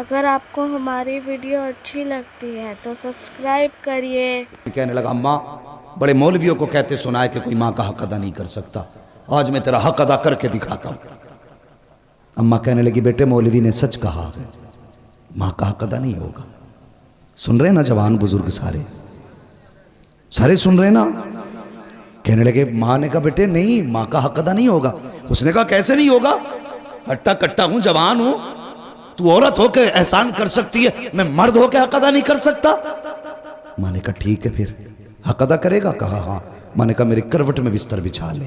اگر آپ کو ہماری ویڈیو اچھی لگتی ہے تو سبسکرائب کریے۔ کہنے لگا اماں بڑے مولویوں کو کہتے سنا ہے کہ کوئی ماں کا حق ادا نہیں کر سکتا، آج میں تیرا حق ادا کر کے دکھاتا ہوں۔ اماں کہنے لگی بیٹے مولوی نے سچ کہا ہے، ماں کا حق ادا نہیں ہوگا۔ سن رہے نا جوان بزرگ سارے سن رہے نا؟ کہنے لگے ماں نے کہا بیٹے نہیں، ماں کا حق ادا نہیں ہوگا۔ اس نے کہا کیسے نہیں ہوگا؟ ہٹا کٹا ہوں، جوان ہوں، تو عورت ہو کے احسان کر سکتی ہے، میں مرد ہو کے حق ادا نہیں کر سکتا؟ ماں نے کہا ٹھیک ہے پھر حق ادا کرے گا؟ کہا ہاں۔ ماں نے کہا میری کروٹ میں بستر بچھا لے۔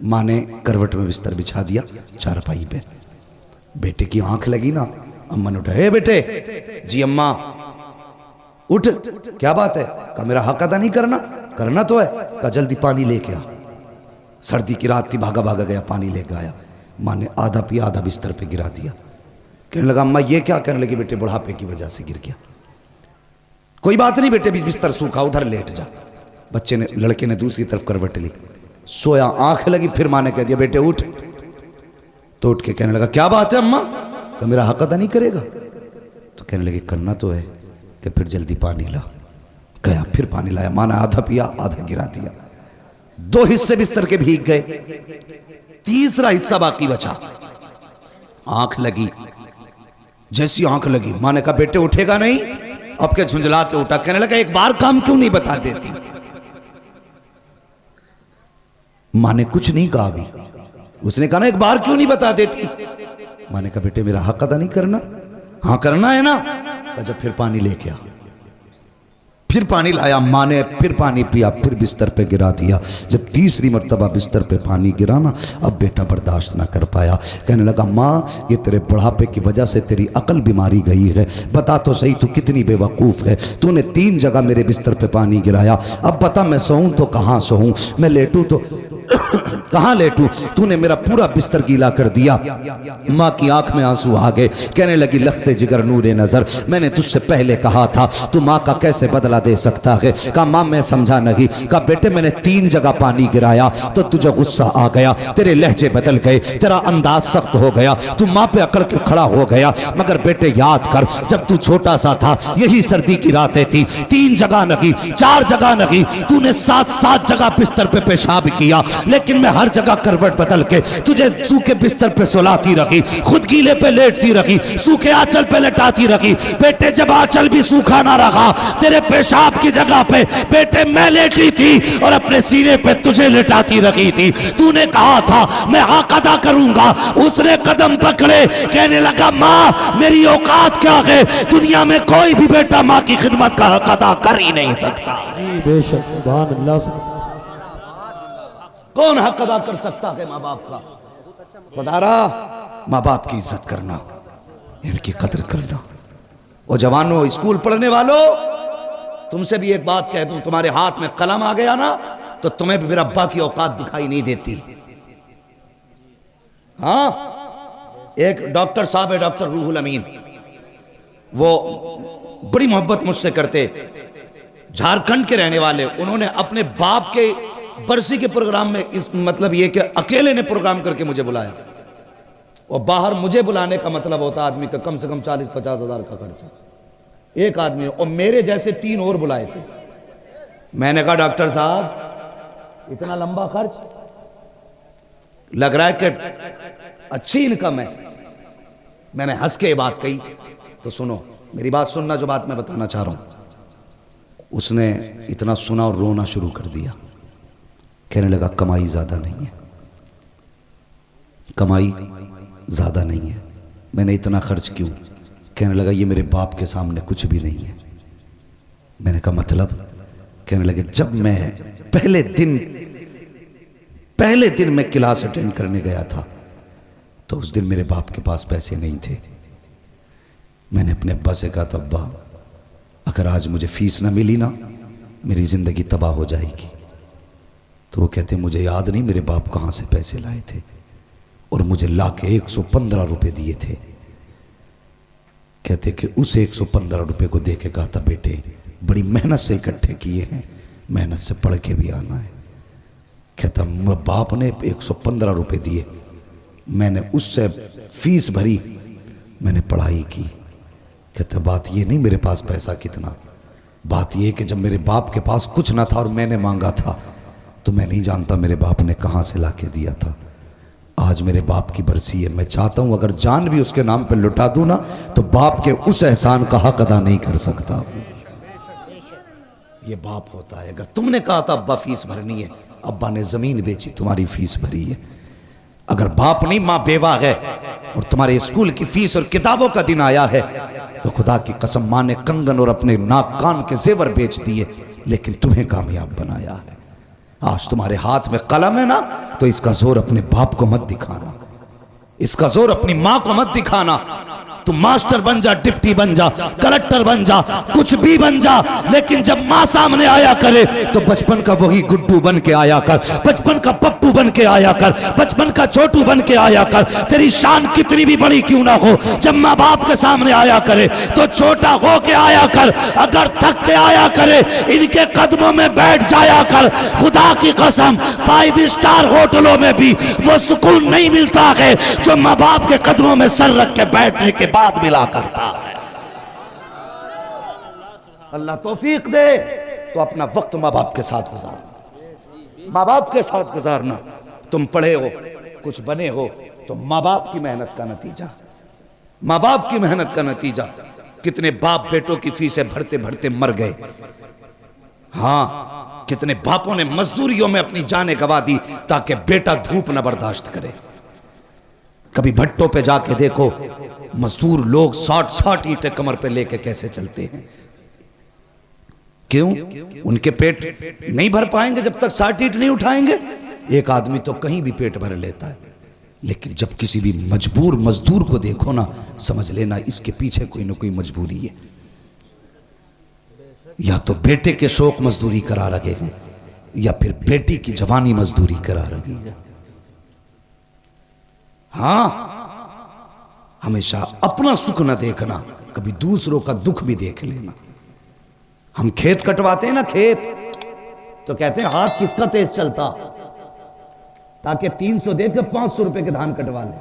ماں نے کروٹ میں بستر بچھا دیا چارپائی پہ۔ بیٹے کی آنکھ لگی نا، اماں نے اٹھا، اے بیٹے، جی اماں اٹھ، کیا بات ہے؟ کہا میرا حق ادا نہیں کرنا؟ کرنا تو ہے۔ کہا جلدی پانی لے کے آ۔ سردی کی رات تھی، بھاگا بھاگا گیا، پانی لے کے آیا۔ ماں نے آدھا پیا، آدھا بستر پہ گرا دیا۔ کہنے لگا اماں یہ کیا؟ کہنے لگی بیٹے بڑھاپے کی وجہ سے گر گیا۔ کوئی بات نہیں بیٹے، بستر سوکھا، ادھر لیٹ جا۔ بچے نے، لڑکے نے دوسری طرف کروٹ لی، سویا، آنکھ لگی، پھر ماں نے کہہ دیا بیٹے اٹھ۔ تو اٹھ کے کہنے لگا کیا بات ہے اماں؟ کہ میرا حق ادا نہیں کرے گا؟ تو کہنے لگے کرنا تو ہے، کہ پھر جلدی پانی لا۔ گیا، پھر پانی لایا، ماں نے آدھا پیا، آدھا گرا دیا۔ 2 حصے بستر کے بھیگ گئے، تیسرا حصہ باقی بچا۔ آنکھ لگی، جیسی آنکھ لگی ماں نے کہا بیٹے اٹھے گا نہیں؟ اب کے جھنجلا کے اٹھا۔ کہنے لگا ایک بار کام کیوں نہیں بتا دیتی؟ ماں نے کچھ نہیں کہا بھی، اس نے کہا نا ایک بار کیوں نہیں بتا دیتی؟ ماں نے کہا بیٹے میرا حق ادا نہیں کرنا؟ ہاں کرنا ہے نا۔ کہا جب پھر پانی لے کے آ۔ پھر پانی لایا، ماں نے پھر پانی پیا، پھر بستر پہ گرا دیا۔ جب تیسری مرتبہ بستر پہ پانی گرا نا، اب بیٹا برداشت نہ کر پایا۔ کہنے لگا ماں یہ تیرے بڑھاپے کی وجہ سے تیری عقل بیماری گئی ہے، بتا تو صحیح تو کتنی بے وقوف ہے، تو نے 3 جگہ میرے بستر پہ پانی گرایا، اب بتا میں سوؤں تو کہاں سوؤں، میں لیٹوں تو کہاں لیٹوں؟ تو نے میرا پورا بستر گیلا کر دیا۔ ماں کی آنکھ میں آنسو آ گئے، کہنے لگی لخت جگر نور نظر، میں نے تجھ سے پہلے کہا تھا تو ماں کا کیسے بدلہ دے سکتا ہے؟ کہا ماں میں سمجھا نہیں۔ کہا بیٹے میں نے 3 جگہ پانی گرایا تو تجھے غصہ آ گیا، تیرے لہجے بدل گئے، تیرا انداز سخت ہو گیا، تو ماں پہ اکڑ کے کھڑا ہو گیا۔ مگر بیٹے یاد کر جب تو چھوٹا سا تھا یہی سردی کی راتیں تھی، 3 جگہ نہیں 4 جگہ نہیں، تو نے 7 جگہ بستر پہ پیشاب کیا، لیکن میں ہر جگہ کروٹ بدل کے تجھے سوکھے بستر پہ سلاتی رکھی، خود گیلے پہ لیٹتی رکھی، سوکھے آنچل پہ لٹاتی رکھی۔ بیٹے جب آنچل بھی سوکھا نہ رکھا، تیرے پیشاب کی جگہ پہ بیٹے میں لیٹی تھی اور اپنے سینے پہ تجھے لٹاتی رکھی تھی۔ تو نے کہا تھا میں حق ادا کروں گا، اس نے قدم پکڑے، کہنے لگا ماں میری اوقات کیا ہے؟ دنیا میں کوئی بھی بیٹا ماں کی خدمت کا حق ادا کر ہی نہیں سکتا۔ بے شک سبحان اللہ۔ کون حق ادا کر سکتا ہے ماں باپ کا؟ خدا را ماں باپ کی عزت کرنا، ان کی قدر کرنا۔ اور جوانوں، اسکول پڑھنے والوں، تم سے بھی ایک بات کہہ دوں، تمہارے ہاتھ میں قلم آ گیا نا تو تمہیں بھی پھر ابا کی اوقات دکھائی نہیں دیتی۔ ہاں، ایک ڈاکٹر صاحب ہے، ڈاکٹر روح الامین، وہ بڑی محبت مجھ سے کرتے، جھارکھنڈ کے رہنے والے۔ انہوں نے اپنے باپ کے برسی کے پروگرام میں اس مطلب یہ کہ اکیلے نے پروگرام کر کے مجھے بلایا، اور باہر مجھے بلانے کا مطلب ہوتا آدمی کا کم سے کم 40-50 ہزار کا خرچہ ایک آدمی، اور میرے جیسے 3 اور بلائے تھے۔ میں نے کہا ڈاکٹر صاحب اتنا لمبا خرچ لگ رہا ہے کہ اچھی انکم ہے۔ میں نے ہنس کے یہ بات کہی تو سنو میری بات سننا، جو بات میں بتانا چاہ رہا ہوں۔ اس نے اتنا سنا اور رونا شروع کر دیا، کہنے لگا کمائی زیادہ نہیں ہے، کمائی زیادہ نہیں ہے، میں نے اتنا خرچ کیوں؟ کہنے لگا یہ میرے باپ کے سامنے کچھ بھی نہیں ہے۔ میں نے کہا مطلب؟ کہنے لگے جب میں پہلے دن میں کلاس اٹینڈ کرنے گیا تھا تو اس دن میرے باپ کے پاس پیسے نہیں تھے۔ میں نے اپنے ابا سے کہا تھا ابا اگر آج مجھے فیس نہ ملی نا میری زندگی تباہ ہو جائے گی۔ تو وہ کہتے مجھے یاد نہیں میرے باپ کہاں سے پیسے لائے تھے، اور مجھے لا کے 115 روپے دیے تھے۔ کہتے کہ اس 115 روپے کو دے کے کہا تھا بیٹے بڑی محنت سے اکٹھے کیے ہیں، محنت سے پڑھ کے بھی آنا ہے۔ کہتا باپ نے 115 روپے دیے، میں نے اس سے فیس بھری میں نے پڑھائی کی. کہتا بات یہ نہیں میرے پاس پیسہ کتنا، بات یہ کہ جب میرے باپ کے پاس کچھ نہ تھا اور میں نے مانگا تھا تو میں نہیں جانتا میرے باپ نے کہاں سے لا کے دیا تھا. آج میرے باپ کی برسی ہے، میں چاہتا ہوں اگر جان بھی اس کے نام پہ لٹا دوں نا تو باپ کے اس احسان کا حق ادا نہیں کر سکتا. یہ باپ ہوتا ہے. اگر تم نے کہا تھا ابا فیس بھرنی ہے، ابا نے زمین بیچی تمہاری فیس بھری ہے. اگر باپ نہیں ماں بیوہ ہے اور تمہارے اسکول کی فیس اور کتابوں کا دن آیا ہے تو خدا کی قسم ماں نے کنگن اور اپنے ناک کان کے زیور بیچ دیے لیکن تمہیں کامیاب بنایا ہے. آج تمہارے ہاتھ میں قلم ہے نا تو اس کا زور اپنے باپ کو مت دکھانا، اس کا زور اپنی ماں کو مت دکھانا. تم ماسٹر بن جا، ڈپٹی بن جا، کلکٹر بن جا، کچھ بھی بن جا، لیکن جب ماں سامنے آیا کرے تو بچپن کا وہی گڈو بن کے آیا کر، بچپن کا پپو بن کے آیا کر، بچپن کا چھوٹو بن کے آیا کر. تیری شان کتنی بھی بڑی کیوں نہ ہو، جب ماں باپ کے سامنے آیا کرے تو چھوٹا ہو کے آیا کر. اگر تھک کے آیا کرے ان کے قدموں میں بیٹھ جایا کر. خدا کی قسم 5 اسٹار ہوٹلوں میں بھی وہ سکون نہیں ملتا ہے جو ماں باپ کے قدموں میں سر رکھ کے بیٹھنے کے بعد ملا کرتا ہے. اللہ توفیق دے تو اپنا وقت ماں باپ کے ساتھ گزارنا، ماں باپ کے ساتھ گزارنا. تم پڑھے ہو، کچھ بنے ہو تو ماں باپ کی محنت کا نتیجہ، ماں باپ کی محنت کا نتیجہ. کتنے باپ بیٹوں کی فیسیں بھرتے بھرتے مر گئے. ہاں کتنے باپوں نے مزدوریوں میں اپنی جانیں گوا دی تاکہ بیٹا دھوپ نہ برداشت کرے. کبھی بھٹوں پہ جا کے دیکھو مزدور لوگ 60 اینٹیں کمر پہ لے کے کیسے چلتے ہیں. کیوں؟ ان کے پیٹ نہیں بھر پائیں گے جب تک 60 اینٹ نہیں اٹھائیں گے. ایک آدمی تو کہیں بھی پیٹ بھر لیتا ہے لیکن جب کسی بھی مجبور مزدور کو دیکھو نا سمجھ لینا اس کے پیچھے کوئی نہ کوئی مجبوری ہے. یا تو بیٹے کے شوق مزدوری کرا رہے ہیں یا پھر بیٹی کی جوانی مزدوری کرا رہی ہے. ہاں ہمیشہ اپنا سکھ نہ دیکھنا، کبھی دوسروں کا دکھ بھی دیکھ لینا. ہم کھیت کٹواتے ہیں نا کھیت تو کہتے ہیں ہاتھ کس کا تیز چلتا، تاکہ 300 دے کے 500 روپے کے دھان کٹوا لیں.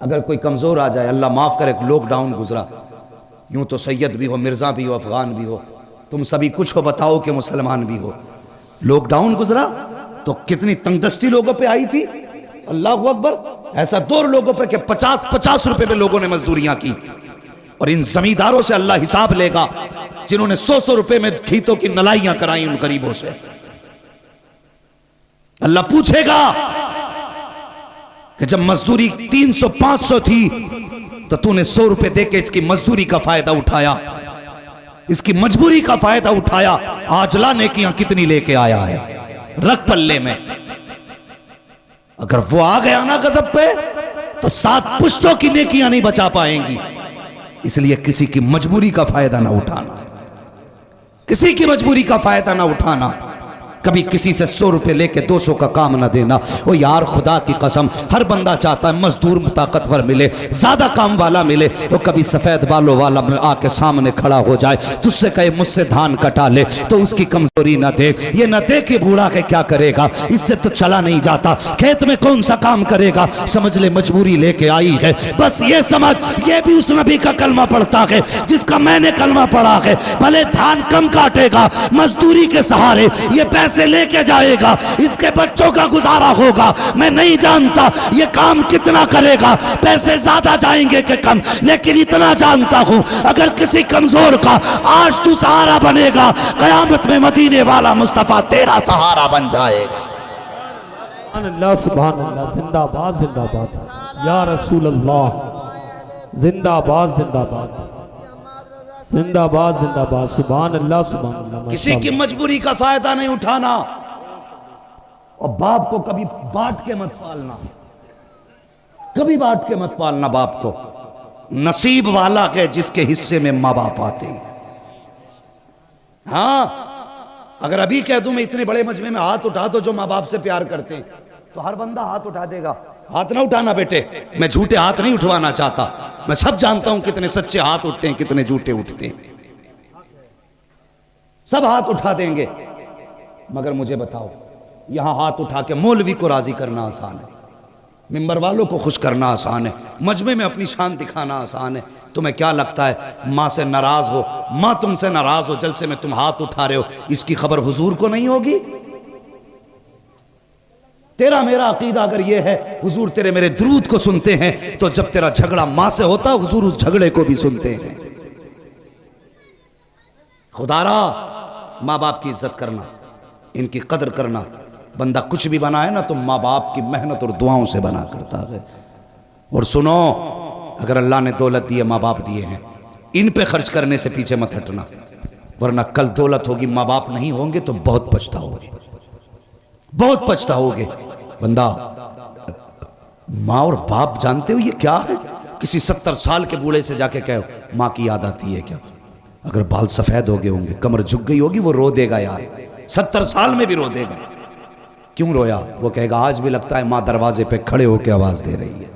اگر کوئی کمزور آ جائے، اللہ معاف کرے، لوک ڈاؤن گزرا، یوں تو سید بھی ہو، مرزا بھی ہو، افغان بھی ہو، تم سبھی کچھ ہو، بتاؤ کہ مسلمان بھی ہو. لوک ڈاؤن گزرا تو کتنی تنگدستی لوگوں پہ آئی تھی. اللہ اکبر. ایسا دور لوگوں پہ کہ 50 روپے پہ لوگوں نے مزدوریاں کی. اور ان زمینداروں سے اللہ حساب لے گا جنہوں نے 100 روپے میں کھیتوں کی نلائیاں کرائیں ان غریبوں سے. اللہ پوچھے گا کہ جب مزدوری 300-500 تھی تو تو نے 100 روپے دے کے اس کی مزدوری کا فائدہ اٹھایا، اس کی مجبوری کا فائدہ اٹھایا. آج لا نیکیاں کتنی لے کے آیا ہے رکھ پلے میں. اگر وہ آ گیا نا غضب پہ تو 7 پشتوں کی نیکیاں نہیں بچا پائیں گی. اس لیے کسی کی مجبوری کا فائدہ نہ اٹھانا، کسی کی مجبوری کا فائدہ نہ اٹھانا. کبھی کسی سے 100 روپے لے کے 200 کا کام نہ دینا. او یار خدا کی قسم ہر بندہ چاہتا ہے مزدور طاقتور ملے، زیادہ کام والا ملے. وہ کبھی سفید بالوں والا آ کے سامنے کھڑا ہو جائے تجھ سے کہے مجھ سے دھان کٹا لے تو اس کی کمزوری نہ دے. یہ نہ دے کہ بوڑھا کہ کیا کرے گا، اس سے تو چلا نہیں جاتا. کھیت میں کون سا کام کرے گا، سمجھ لے مجبوری لے کے آئی ہے. بس یہ سمجھ یہ بھی اس نبی کا کلمہ پڑھتا ہے جس کا میں نے کلمہ پڑھا ہے. بھلے دھان کم کاٹے گا مزدوری کے سہارے یہ پیسے لے کے جائے گا، اس کے بچوں کا گزارا ہوگا. میں نہیں جانتا یہ کام کتنا کرے گا، پیسے زیادہ جائیں گے کہ کم، لیکن اتنا جانتا ہوں اگر کسی کمزور کا آج تو سہارا بنے گا قیامت میں مدینے والا مصطفیٰ تیرا سہارا بن جائے گا. سبحان اللہ سبحان اللہ. زندہ باد زندہ باد یا رسول اللہ. زندہ باد زندہ باد زندہ باد زندہ باد. سبحان اللہ سبحان اللہ. کسی کی مجبوری کا فائدہ نہیں اٹھانا اور باپ کو کبھی بانٹ کے مت پالنا، کبھی بانٹ کے مت پالنا باپ کو. نصیب والا ہے جس کے حصے میں ماں باپ آتے ہیں. ہاں اگر ابھی کہہ دوں میں اتنے بڑے مجمع میں ہاتھ اٹھا دو جو ماں باپ سے پیار کرتے ہیں تو ہر بندہ ہاتھ اٹھا دے گا. ہاتھ نہ اٹھانا بیٹے، میں جھوٹے ہاتھ نہیں اٹھوانا چاہتا. میں سب جانتا ہوں کتنے سچے ہاتھ اٹھتے ہیں کتنے جھوٹے اٹھتے ہیں. سب ہاتھ اٹھا دیں گے مگر مجھے بتاؤ یہاں ہاتھ اٹھا کے مولوی کو راضی کرنا آسان ہے؟ ممبر والوں کو خوش کرنا آسان ہے، مجمع میں اپنی شان دکھانا آسان ہے۔ تمہیں کیا لگتا ہے ماں سے ناراض ہو، ماں تم سے ناراض ہو، جلسے میں تم ہاتھ اٹھا رہے ہو، اس کی خبر حضور کو نہیں ہوگی؟ تیرا میرا عقیدہ اگر یہ ہے حضور تیرے میرے درود کو سنتے ہیں، تو جب تیرا جھگڑا ماں سے ہوتا حضور اس جھگڑے کو بھی سنتے ہیں۔ خدا را ماں باپ کی عزت کرنا، ان کی قدر کرنا۔ بندہ کچھ بھی بنا ہے نا تو ماں باپ کی محنت اور دعاؤں سے بنا کرتا ہے۔ اور سنو، اگر اللہ نے دولت دی ہے، ماں باپ دیے ہیں، ان پہ خرچ کرنے سے پیچھے مت ہٹنا، ورنہ کل دولت ہوگی ماں باپ نہیں ہوں گے تو بہت پچھتاؤ گے، بہت پچھتاؤ گے۔ بندہ ماں اور باپ جانتے ہو یہ کیا ہے؟ کسی 70 سال کے بوڑھے سے جا کے کہو ماں کی یاد آتی ہے کیا؟ اگر بال سفید ہو گئے ہوں گے، کمر جھک گئی ہوگی، وہ رو دے گا یار، 70 سال میں بھی رو دے گا۔ کیوں رویا؟ وہ کہے گا آج بھی لگتا ہے ماں دروازے پہ کھڑے ہو کے آواز دے رہی ہے۔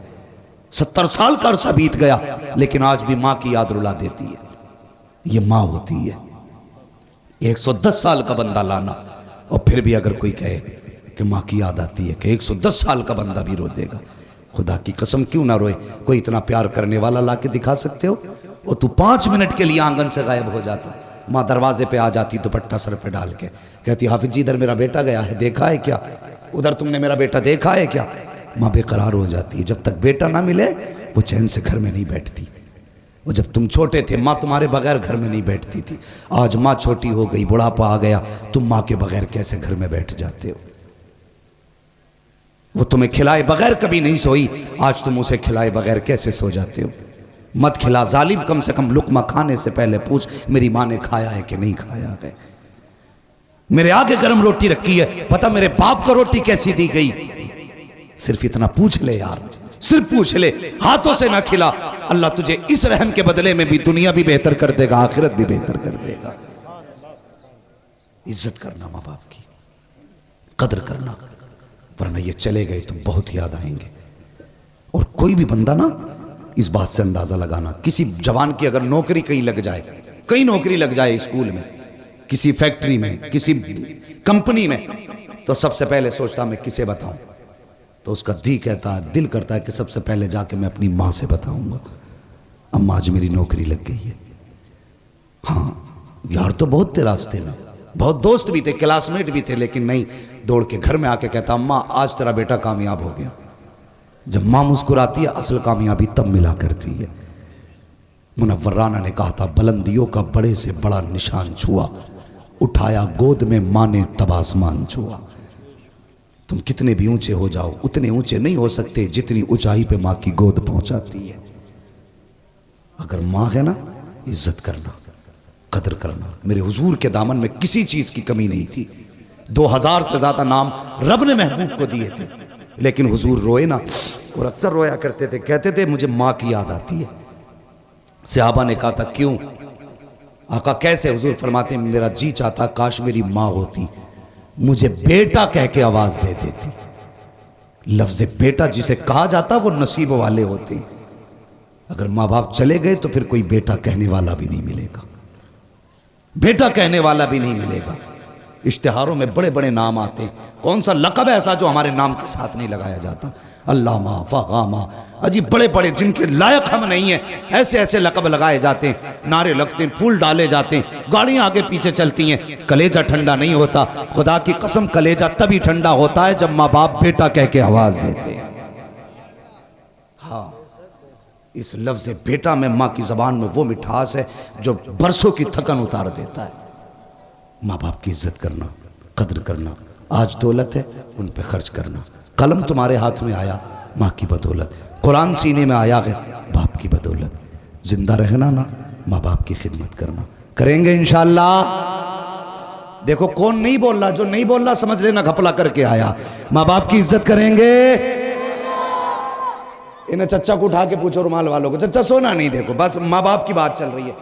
70 سال کا عرصہ بیت گیا لیکن آج بھی ماں کی یاد رلا دیتی ہے۔ یہ ماں ہوتی ہے۔ 110 سال کا بندہ لانا اور پھر بھی اگر کوئی کہے کہ ماں کی یاد آتی ہے، کہ 110 سال کا بندہ بھی رو دے گا۔ خدا کی قسم کیوں نہ روئے؟ کوئی اتنا پیار کرنے والا لا کے دکھا سکتے ہو؟ اور تو 5 منٹ کے لیے آنگن سے غائب ہو جاتا، ماں دروازے پہ آ جاتی دوپٹہ سر پہ ڈال کے، کہتی حافظ جی ادھر میرا بیٹا گیا ہے، دیکھا ہے کیا؟ ادھر تم نے میرا بیٹا دیکھا ہے کیا؟ ماں بے قرار ہو جاتی ہے۔ جب تک بیٹا نہ ملے وہ چین سے گھر میں نہیں بیٹھتی۔ وہ جب تم چھوٹے تھے ماں تمہارے بغیر گھر میں نہیں بیٹھتی تھی، آج ماں چھوٹی ہو گئی، بڑھاپا آ گیا، تم ماں کے بغیر کیسے گھر میں بیٹھ جاتے ہو؟ وہ تمہیں کھلائے بغیر کبھی نہیں سوئی، آج تم اسے کھلائے بغیر کیسے سو جاتے ہو؟ مت کھلا ظالم، کم سے کم لقمہ کھانے سے پہلے پوچھ میری ماں نے کھایا ہے کہ نہیں کھایا ہے۔ میرے آگے گرم روٹی رکھی ہے، پتہ میرے باپ کو روٹی کیسی دی گئی؟ صرف اتنا پوچھ لے یار، صرف پوچھ لے، ہاتھوں سے نہ کھلا، اللہ تجھے اس رحم کے بدلے میں بھی دنیا بھی بہتر کر دے گا، آخرت بھی بہتر کر دے گا۔ عزت کرنا ماں باپ کی، قدر کرنا، ورنہ یہ چلے گئے تو بہت یاد آئیں گے۔ اور کوئی بھی بندہ نا اس بات سے اندازہ لگانا، کسی جوان کی اگر نوکری کہیں لگ جائے، کہیں نوکری لگ جائے، اسکول میں، کسی فیکٹری میں، کسی کمپنی میں، تو سب سے پہلے سوچتا میں کسے بتاؤں؟ تو اس کا دل کرتا ہے کہ سب سے پہلے جا کے میں اپنی ماں سے بتاؤں گا، اماں آج میری نوکری لگ گئی ہے۔ ہاں یار تو بہت تھے راستے میں، بہت دوست بھی تھے، کلاس میٹ بھی تھے، لیکن نہیں، دوڑ کے گھر میں آ کے کہتا اماں آج تیرا بیٹا کامیاب ہو گیا۔ جب ماں مسکراتی ہے اصل کامیابی تب ملا کرتی ہے۔ منور رانا نے کہا تھا بلندیوں کا بڑے سے بڑا نشان چھوا، اٹھایا گود میں ماں نے تب آسمان چھوا۔ تم کتنے بھی اونچے ہو جاؤ اتنے اونچے نہیں ہو سکتے جتنی اونچائی پہ ماں کی گود پہنچاتی ہے۔ اگر ماں ہے نا، عزت کرنا، قدر کرنا۔ میرے حضور کے دامن میں کسی چیز کی کمی نہیں تھی، 2000 سے زیادہ نام رب نے محبوب کو دیے تھے، لیکن حضور روئے نا، اور اکثر رویا کرتے تھے، کہتے تھے مجھے ماں کی یاد آتی ہے۔ صحابہ نے کہا تھا کیوں؟ آقا کیسے؟ حضور فرماتے ہیں میرا جی چاہتا کاش میری ماں ہوتی، مجھے بیٹا کہہ کے آواز دے دیتی۔ لفظ بیٹا جسے کہا جاتا وہ نصیب والے ہوتے ہیں، اگر ماں باپ چلے گئے تو پھر کوئی بیٹا کہنے والا بھی نہیں ملے گا، بیٹا کہنے والا بھی نہیں ملے گا۔ اشتہاروں میں بڑے بڑے نام آتے ہیں، کون سا لقب ایسا جو ہمارے نام کے ساتھ نہیں لگایا جاتا؟ علامہ، فغامہ، عجیب بڑے بڑے جن کے لائق ہم نہیں ہیں، ایسے ایسے لقب لگائے جاتے ہیں، نعرے لگتے ہیں، پھول ڈالے جاتے ہیں، گاڑیاں آگے پیچھے چلتی ہیں، کلیجہ ٹھنڈا نہیں ہوتا۔ خدا کی قسم کلیجہ تبھی ٹھنڈا ہوتا ہے جب ماں باپ بیٹا کہہ کے آواز دیتے ہیں۔ ہاں، اس لفظ بیٹا میں ماں کی زبان میں وہ مٹھاس ہے جو برسوں کی تھکن اتار دیتا ہے۔ ماں باپ کی عزت کرنا، قدر کرنا۔ آج دولت ہے ان پہ خرچ کرنا۔ قلم تمہارے ہاتھ میں آیا ماں کی بدولت، قرآن سینے میں آیا ہے باپ کی بدولت۔ زندہ رہنا نا، ماں باپ کی خدمت کرنا۔ کریں گے انشاءاللہ؟ دیکھو کون نہیں بول رہا، جو نہیں بول رہا سمجھ لینا گھپلا کر کے آیا۔ ماں باپ کی عزت کریں گے؟ انہیں چچا کو اٹھا کے پوچھو رومال والوں کو، چچا سونا نہیں، دیکھو بس ماں باپ کی بات چل رہی ہے۔